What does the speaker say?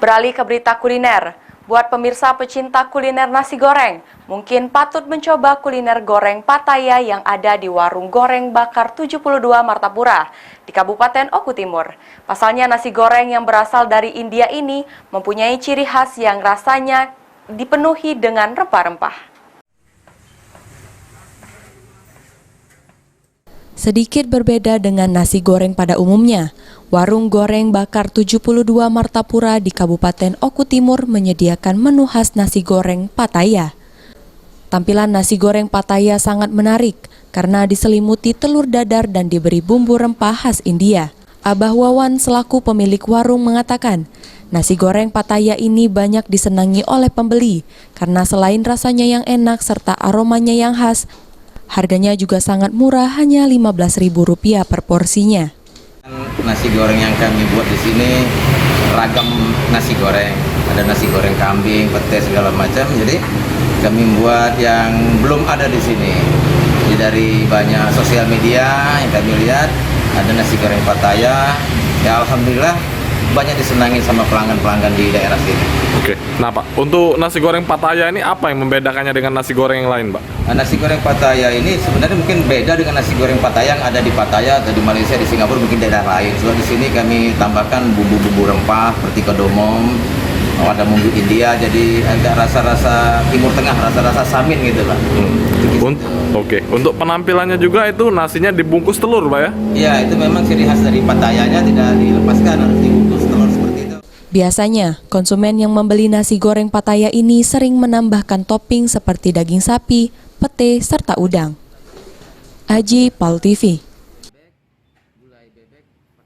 Beralih ke berita kuliner, buat pemirsa pecinta kuliner nasi goreng, mungkin patut mencoba kuliner goreng Pattaya yang ada di warung goreng bakar 72 Martapura di Kabupaten Oku Timur. Pasalnya nasi goreng yang berasal dari India ini mempunyai ciri khas yang rasanya dipenuhi dengan rempah-rempah. Sedikit berbeda dengan nasi goreng pada umumnya, warung goreng bakar 72 Martapura di Kabupaten Oku Timur menyediakan menu khas nasi goreng Pattaya. Tampilan nasi goreng Pattaya sangat menarik karena diselimuti telur dadar dan diberi bumbu rempah khas India. Abah Wawan selaku pemilik warung mengatakan, nasi goreng Pattaya ini banyak disenangi oleh pembeli karena selain rasanya yang enak serta aromanya yang khas, harganya juga sangat murah, hanya Rp15.000 per porsinya. Nasi goreng yang kami buat di sini ragam nasi goreng, ada nasi goreng kambing, pete segala macam. Jadi kami buat yang belum ada di sini. Jadi dari banyak sosial media yang kami lihat ada nasi goreng Pattaya. Ya alhamdulillah banyak disenangi sama pelanggan-pelanggan di daerah sini. Oke, nah Pak, untuk nasi goreng Pattaya ini apa yang membedakannya dengan nasi goreng yang lain, Pak? Nasi goreng Pattaya ini sebenarnya mungkin beda dengan nasi goreng Pattaya yang ada di Pattaya atau di Malaysia, di Singapura, mungkin daerah lain. Soalnya di sini kami tambahkan bumbu-bumbu rempah seperti kedomong, ada bumbu India, jadi agak rasa-rasa Timur Tengah, rasa-rasa samin gitu lah. Oke, untuk penampilannya juga itu nasinya dibungkus telur, Pak ya? Iya, itu memang ciri khas dari Pattayanya, tidak dilepaskan, harus dibungkus telur seperti itu. Biasanya, konsumen yang membeli nasi goreng Pattaya ini sering menambahkan topping seperti daging sapi, pete, serta udang. Aji, PAL TV.